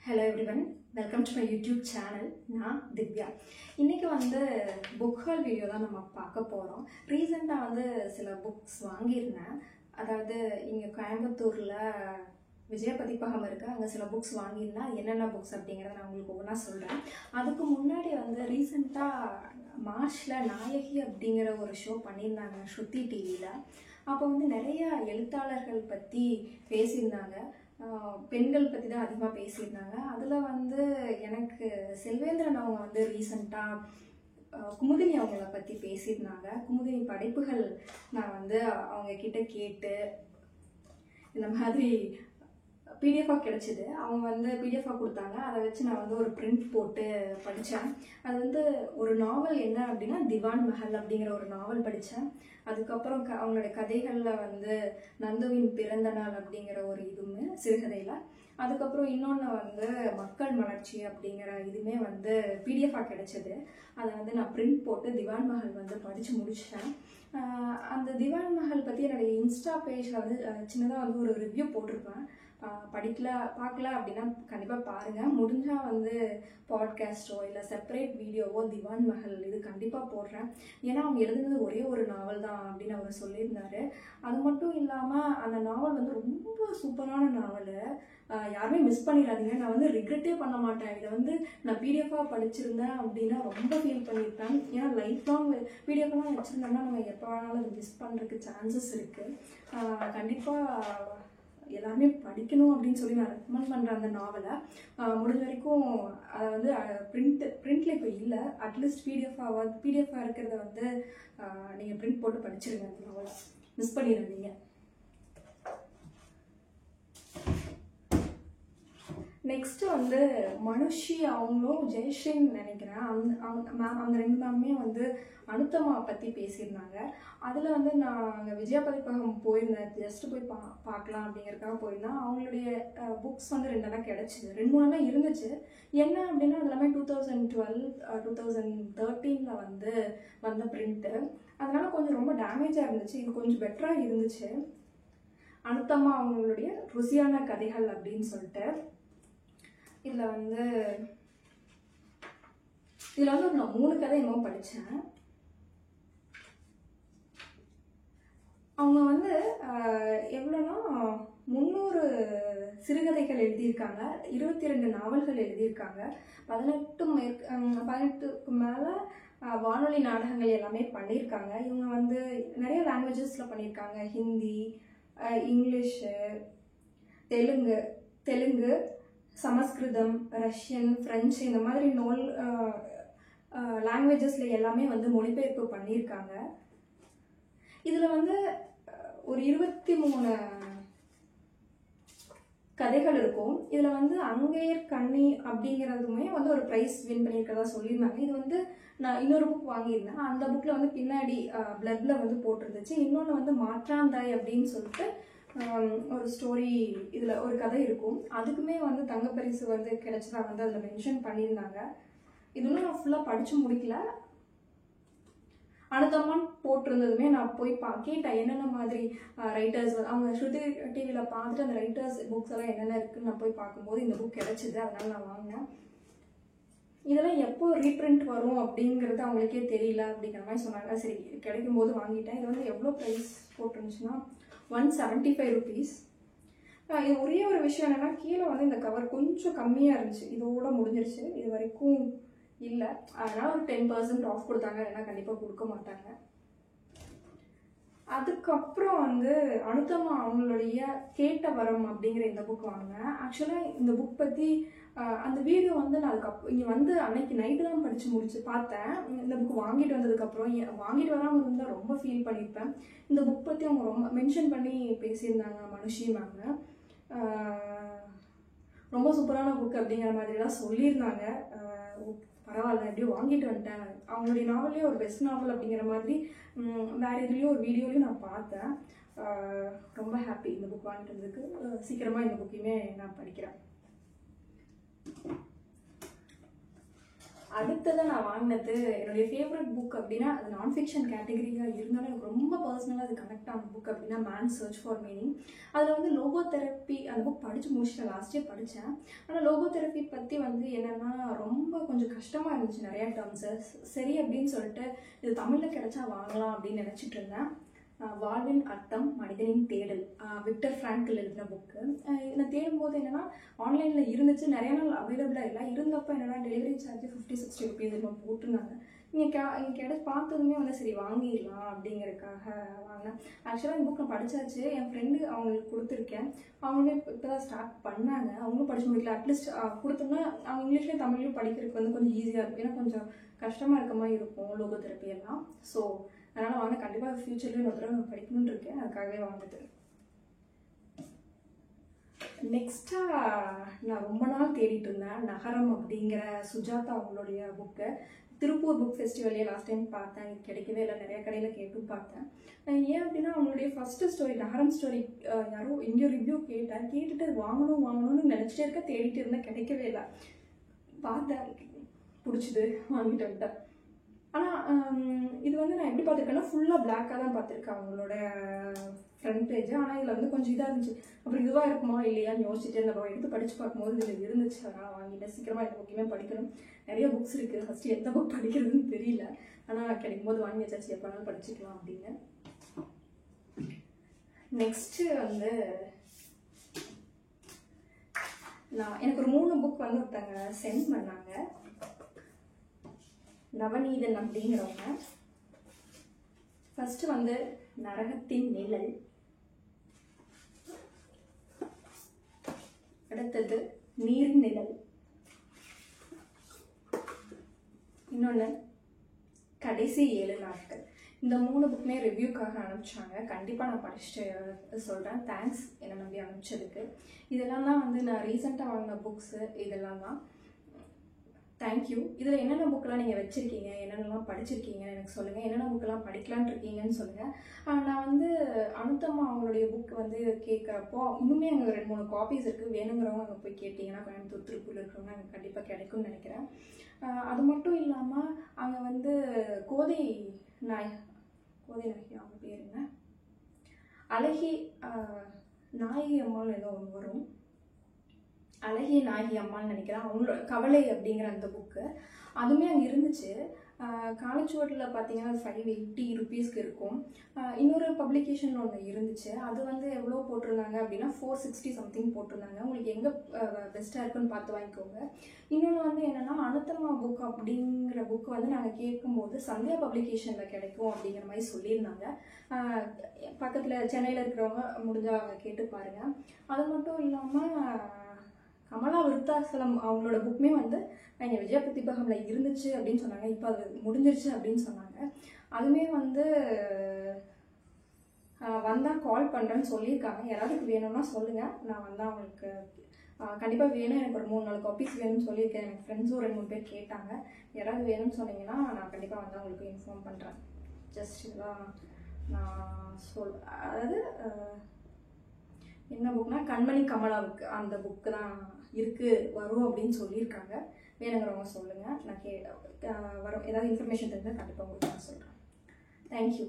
Hello everyone, welcome to my YouTube channel. நான் திவ்யா. இன்னைக்கு book hall video தான் நம்ம பார்க்க போகிறோம். ரீசெண்டாக சில புக்ஸ் வாங்கியிருந்தேன். அதாவது இங்கே கோயம்புத்தூரில் விஜய பதிப்பகம் இருக்குது. அங்கே சில புக்ஸ் வாங்கியிருந்தேன். என்னென்ன புக்ஸ் அப்படிங்கிறத நான் உங்களுக்கு ஒவ்வொன்றா சொல்கிறேன். அதுக்கு முன்னாடி ரீசெண்டாக மார்ச்சில் நாயகி அப்படிங்கிற ஒரு ஷோ பண்ணியிருந்தாங்க ஸ்ருதி டிவியில். அப்போ நிறைய எழுத்தாளர்கள் பற்றி பேசியிருந்தாங்க. பெண்கள் பற்றி தான் அதிகமாக பேசியிருந்தாங்க. அதில் எனக்கு செல்வேந்திரன் அவங்க ரீசெண்டாக குமுதினி அவங்கள பற்றி பேசியிருந்தாங்க. குமுதினி படைப்புகள் நான் அவங்க கிட்ட கேட்டு இந்த மாதிரி பிடிஎஃபாக கிடச்சிது. அவங்க பிடிஎஃபாக கொடுத்தாங்க. அதை வச்சு நான் ஒரு பிரிண்ட் போட்டு படித்தேன். அது ஒரு நாவல் என்ன அப்படின்னா திவான் மஹல் அப்படிங்கிற ஒரு நாவல் படித்தேன். அதுக்கப்புறம் அவங்களோட கதைகளில் நந்துவின் பிறந்த நாள் அப்படிங்கிற ஒரு இதுவுமே சிறுகதையில். அதுக்கப்புறம் இன்னொன்று மக்கள் மலர்ச்சி அப்படிங்கிற இதுவுமே பிடிஎஃபாக கிடச்சிது. அதை நான் பிரிண்ட் போட்டு திவான் மஹல் படித்து முடிச்சிட்டேன். அந்த திவான் மஹல் பற்றி என்னுடைய இன்ஸ்டா பேஜில் சின்னதாக ஒரு ரிவ்யூ போட்டிருப்பேன். பார்க்கல அப்படின்னா கண்டிப்பாக பாருங்கள். முடிஞ்சால் பாட்காஸ்ட்டோ இல்லை செப்பரேட் வீடியோவோ திவான் மஹல் இது கண்டிப்பாக போடுறேன். ஏன்னா அவங்க எழுதுனது ஒரே ஒரு நாவல் தான் அப்படின்னு அவர் சொல்லியிருந்தாரு. அது மட்டும் இல்லாமல் அந்த நாவல் ரொம்ப சூப்பரான நாவல். யாருமே மிஸ் பண்ணிடாதீங்க. நான் ரிக்ரெட்டே பண்ண மாட்டேன். இதை நான் பிடிஎஃபாக படிச்சிருந்தேன் அப்படின்னா ரொம்ப ஃபீல் பண்ணியிருப்பேன். ஏன்னா லைஃப் லாங் பிடிஎஃப்லாம் வச்சுருந்தோம்னா நம்ம எப்போ வேணாலும் அதை மிஸ் பண்ணுறதுக்கு சான்சஸ் இருக்குது. கண்டிப்பாக எல்லாருமே படிக்கணும் அப்படின்னு சொல்லி நான் ரெக்கமெண்ட் பண்ணுறேன் அந்த நாவலை. முடிஞ்ச வரைக்கும் அதை பிரிண்டில் இப்போ இல்லை, அட்லீஸ்ட் பிடிஎஃபாக இருக்கிறத நீங்கள் பிரிண்ட் போட்டு படிச்சிருங்க. அந்த நாவலை மிஸ் பண்ணிடுவீங்க. நெக்ஸ்ட்டு மனுஷி அவங்களும் ஜெயஸ்ரீன்னு நினைக்கிறேன். அந்த ரெண்டு மேமே அனுத்தமா பற்றி பேசியிருந்தாங்க. அதில் நான் அங்கே விஜயா பதிப்பகம் போயிருந்தேன். ஜஸ்ட்டு போய் பார்க்கலாம் அப்படிங்கிறதுக்காக போயிருந்தேன். அவங்களுடைய புக்ஸ் ரெண்டெல்லாம் கிடச்சிது. 2-3 இருந்துச்சு. என்ன அப்படின்னா அது எல்லாமே 2012 2013 வந்த பிரிண்ட்டு. அதனால் கொஞ்சம் ரொம்ப டேமேஜாக இருந்துச்சு. இது கொஞ்சம் பெட்டராக இருந்துச்சு. அனுத்தமா அவங்களுடைய ருசியான கதைகள் அப்படின்னு சொல்லிட்டு இதில் நான் 3 கதை என்னமோ படித்தேன். அவங்க எவ்வளோன்னா 300 சிறுகதைகள் எழுதியிருக்காங்க, 22 நாவல்கள் எழுதியிருக்காங்க, 18க்கு மேலே வானொலி நாடகங்கள் எல்லாமே பண்ணியிருக்காங்க. இவங்க நிறைய லாங்குவேஜஸில் பண்ணியிருக்காங்க. ஹிந்தி, இங்கிலீஷு, தெலுங்கு, சமஸ்கிருதம், ரஷ்யன், ஃப்ரெஞ்சு இந்த மாதிரி லாங்குவேஜஸில் எல்லாமே மொழிபெயர்ப்பு பண்ணியிருக்காங்க. இதில் ஒரு 23 கதைகள் இருக்கும். இதில் அங்கேயர் கண்ணி அப்படிங்கிறதுமே ஒரு ப்ரைஸ் வின் பண்ணியிருக்கிறதா சொல்லியிருந்தாங்க. இது நான் இன்னொரு புக் வாங்கியிருந்தேன். அந்த புக்கில் பின்னாடி பிளட்டில் போட்டிருந்துச்சு. இன்னொன்று மாற்றாந்தாய் அப்படின்னு சொல்லிட்டு ஒரு ஸ்டோரி, இதில் ஒரு கதை இருக்கும். அதுக்குமே தங்கப்பரிசு கிடைச்சதா அதில் மென்ஷன் பண்ணியிருந்தாங்க. இதுவும் நான் ஃபுல்லாக படித்து முடிக்கல. அடுத்தமான் போட்டிருந்ததுமே நான் போய் கேட்டேன் என்னென்ன மாதிரி ரைட்டர்ஸ் அவங்க ஸ்ருதி டிவியில் பார்த்துட்டு அந்த ரைட்டர்ஸ் புக்ஸ் எல்லாம் என்னென்ன இருக்குன்னு நான் போய் பார்க்கும்போது இந்த புக் கிடச்சிது. அதனால நான் வாங்கினேன். இதெல்லாம் எப்போ ரீப்ரிண்ட் வரும் அப்படிங்கிறது அவங்களுக்கே தெரியல அப்படிங்கிற மாதிரி சொன்னாங்க. சரி கிடைக்கும் போது வாங்கிட்டேன். இது எவ்வளோ ப்ரைஸ் போட்டுருந்துச்சுன்னா 175 rupees. இது ஒரே ஒரு விஷயம் என்னென்னா கீழே இந்த கவர் கொஞ்சம் கம்மியாக இருந்துச்சு. இதோட முடிஞ்சிருச்சு. இது வரைக்கும் இல்லை. அதனால் ஒரு 10% ஆஃப் கொடுத்தாங்க. ஏன்னா கண்டிப்பாக கொடுக்க மாட்டாங்க. அதுக்கப்புறம் அனுத்தமா அவங்களுடைய கேட்ட வரம் அப்படிங்கிற இந்த புக் வாங்கினேன். ஆக்சுவலாக இந்த புக் பற்றி அந்த வீடியோ நான் இங்கே அன்னைக்கு நைட்டு தான் படித்து பார்த்தேன். இந்த புக் வாங்கிட்டு வந்ததுக்கப்புறம் வாங்கிட்டு வராமல் இருந்தால் ரொம்ப ஃபீல் பண்ணியிருப்பேன். இந்த புக் பற்றி அவங்க ரொம்ப மென்ஷன் பண்ணி பேசியிருந்தாங்க மனுஷி மேம். ரொம்ப சூப்பரான புக் அப்படிங்கிற மாதிரிலாம் சொல்லியிருந்தாங்க. பரவாயில்ல எப்படியோ வாங்கிட்டு வந்துட்டேன். அவங்களுடைய நாவல்லே ஒரு பெஸ்ட் நாவல் அப்படிங்கிற மாதிரி வேறு இதுலேயும் ஒரு வீடியோலையும் நான் பார்த்தேன். ரொம்ப ஹாப்பி இந்த புக் வாங்கிட்டு வந்ததுக்கு. சீக்கிரமாக இந்த புக்கையுமே நான் படிக்கிறேன். அடுத்து அடுத்ததாக நான் வாங்கினது என்னுடைய ஃபேவரட் புக் அப்படின்னா அது நான் ஃபிக்ஷன் கேட்டகரியாக இருந்தாலும் எனக்கு ரொம்ப பர்சனலாக அது கனெக்ட் ஆன புக் அப்படின்னா மேன் சர்ச் ஃபார் மீனிங். அதில் வந்து லோகோதெரப்பி அந்த புக் படித்து முடிச்சுட்டேன், லாஸ்ட் இயர் படித்தேன். ஆனால் லோகோதெரப்பி பற்றி வந்து என்னென்னா ரொம்ப கொஞ்சம் கஷ்டமாக இருந்துச்சு நிறையா டேர்ம்ஸு. சரி அப்படின்னு சொல்லிட்டு இது தமிழில் கிடைச்சா வாங்கலாம் அப்படின்னு நினச்சிட்டு இருந்தேன். வாழ்வின் அர்த்தம் மனிதனின் தேடல், விக்டர் ஃப்ராங்கிள் எழுதின புக்கு. நான் தேடும்போது என்னென்னா ஆன்லைனில் இருந்துச்சு, நிறைய நாள் அவைலபிளாக இல்லை. இருந்தப்போ என்னென்னா டெலிவரி சார்ஜ் 50-60 ருபீஸ் இப்போ போட்டிருந்தாங்க. இங்கே பார்த்ததுமே வந்து சரி வாங்கிடலாம் அப்படிங்கிறதுக்காக வாங்கினேன். ஆக்சுவலாக இந்த புக் நான் படித்தாச்சு, என் ஃப்ரெண்டு அவங்களுக்கு கொடுத்துருக்கேன். அவங்களுமே இப்போ தான் ஸ்டார்ட் பண்ணாங்க, அவங்களும் படிச்சு முடிக்கல. அட்லீஸ்ட் கொடுத்தோம்னா அவங்க இங்கிலீஷ்லேயும் தமிழ்லையும் படிக்கிறதுக்கு வந்து கொஞ்சம் ஈஸியாக இருக்கும். ஏன்னா கொஞ்சம் கஷ்டமாக இருக்க மாதிரி இருக்கும் லோகோதெரப்பி எல்லாம். ஸோ அதனால் வாங்க, கண்டிப்பாக ஃப்யூச்சர்லேயும் ஒரு தடவை நான் படிக்கணும்னு இருக்கேன், அதுக்காகவே வாங்குது. நெக்ஸ்ட்டாக நான் ரொம்ப நாள் தேடிட்டு இருந்தேன் நகரம் அப்படிங்கிற சுஜாதா அவங்களுடைய புக்கு. திருப்பூர் புக் ஃபெஸ்டிவல்லே லாஸ்ட் டைம் பார்த்தேன், இது கிடைக்கவே இல்லை, நிறைய கடையில் கேட்டும் பார்த்தேன். ஏன் அப்படின்னா அவங்களுடைய ஃபஸ்ட்டு ஸ்டோரி நகரம் ஸ்டோரி யாரோ எங்கேயோ ரிவ்யூ கேட்டுட்டு அது வாங்கணும்னு நினச்சிட்டே இருக்க, தேடிட்டு இருந்தேன், கிடைக்கவே இல்லை. பார்த்தேன், பிடிச்சிது, வாங்கிட்டு வந்துட்டேன். ஆனால் இது வந்து நான் எப்படி பார்த்துருக்கேன்னா ஃபுல்லாக பிளாக்காக தான் பார்த்துருக்கேன் அவங்களோட ஃப்ரண்ட் பேஜ். ஆனால் இதில் வந்து கொஞ்சம் இதாக இருந்துச்சு. அப்புறம் இதுவாக இருக்குமா இல்லையான்னு யோசிச்சுட்டு இந்த எடுத்து படித்து பார்க்கும்போது இதில் இருந்துச்சு. அதனால் வாங்கிட்டேன். சீக்கிரமாக இந்த புக்கையுமே படிக்கணும். நிறைய புக்ஸ் இருக்குது, ஃபஸ்ட்டு எந்த புக் படிக்கிறதுன்னு தெரியல. ஆனால் கிடைக்கும்போது வாங்கி வச்சாச்சு, எப்போ வேணாலும் படிச்சுக்கலாம் அப்படின்னு. நெக்ஸ்ட்டு வந்து எனக்கு ஒரு 3 புக் வந்து ஒருத்தங்க சென்ட் பண்ணாங்க. நவநீதன் அப்படிங்கிறவங்க. ஃபர்ஸ்ட் வந்து நரகத்தின் நிழல், அடுத்தது நீர் நிழல், இன்னொன்று கடைசி 7 நாட்கள். இந்த 3 புக்குமே ரிவ்யூக்காக அனுப்பிச்சாங்க. கண்டிப்பாக நான் படிச்சுட்டு சொல்கிறேன். தேங்க்ஸ் என்னை நம்பி அனுப்பிச்சதுக்கு. இதெல்லாம் தான் வந்து நான் ரீசெண்டாக வாங்கின புக்ஸு. இதெல்லாம் தான். தேங்க்யூ. இதில் என்னென்ன புக்கெலாம் நீங்கள் வச்சுருக்கீங்க, என்னென்னலாம் படிச்சிருக்கீங்கன்னு எனக்கு சொல்லுங்கள். என்னென்ன புக்கெல்லாம் படிக்கலான் இருக்கீங்கன்னு சொல்லுங்கள். நான் வந்து அனுத்தம்மா அவங்களுடைய புக் வந்து கேட்குறப்போ இன்னுமே அங்கே 2-3 காப்பீஸ் இருக்குது. வேணுங்கிறவங்க அங்கே போய் கேட்டிங்கன்னா கோயம்புத்தூர் திருப்பூரில் இருக்கிறவங்க அங்கே கண்டிப்பாக கிடைக்கும்னு நினைக்கிறேன். அது மட்டும் இல்லாமல் அங்கே வந்து கோதை நாயகி அவங்க பேர் என்ன, நாயகி அம்மாள் ஏதோ ஒன்று வரும், அழகிய நாயகி அம்மான்னு நினைக்கிறேன். அவங்களோட கவலை அப்படிங்கிற அந்த புக்கு அதுவுமே அங்கே இருந்துச்சு. காலச்சுவட்டில் பார்த்தீங்கன்னா 580 ருபீஸ்க்கு இருக்கும். இன்னொரு பப்ளிகேஷன் ஒன்று இருந்துச்சு, அது வந்து எவ்வளோ போட்டிருந்தாங்க அப்படின்னா 460 சம்திங் போட்டிருந்தாங்க. உங்களுக்கு எங்கே பெஸ்ட்டாக இருக்குன்னு பார்த்து வாங்கிக்கோங்க. இன்னொன்று வந்து என்னென்னா அனுத்தமா புக் அப்படிங்கிற புக்கு வந்து நாங்கள் கேட்கும்போது சந்தியா பப்ளிகேஷனில் கிடைக்கும் அப்படிங்கிற மாதிரி சொல்லியிருந்தாங்க. பக்கத்தில் சென்னையில் இருக்கிறவங்க முடிஞ்சால் அவங்க கேட்டு பாருங்கள். அது மட்டும் இல்லாமல் கமலா விருத்தாசலம் அவங்களோட புக்குமே வந்து இங்கே விஜய பிரதிபகமில் இருந்துச்சு அப்படின்னு சொன்னாங்க. இப்போ அது முடிஞ்சிருச்சு அப்படின்னு சொன்னாங்க. அதுவுமே வந்து வந்தால் கால் பண்ணுறேன்னு சொல்லியிருக்காங்க. யாராவது வேணும்னா சொல்லுங்கள், நான் வந்தால் அவங்களுக்கு கண்டிப்பாக வேணும். எனக்கு ஒரு 3-4 காப்பீஸ் வேணும்னு சொல்லியிருக்கேன். எனக்கு ஃப்ரெண்ட்ஸும் 2-3 பேர் கேட்டாங்க. யாராவது வேணும்னு சொன்னீங்கன்னா நான் கண்டிப்பாக வந்தால் உங்களுக்கு இன்ஃபார்ம் பண்ணுறேன். ஜஸ்ட் இதெல்லாம் நான் அதாவது என்ன புக்னா கண்மணி கமலாவுக்கு அந்த புக்கு தான் இருக்குது, வரும் அப்படின்னு சொல்லியிருக்காங்க. வேணுங்கிறவங்க சொல்லுங்கள். நான் வரும் ஏதாவது இன்ஃபர்மேஷன் தெரிஞ்சால் கண்டிப்பாக உங்களுக்கு நான் சொல்கிறேன். தேங்க்யூ.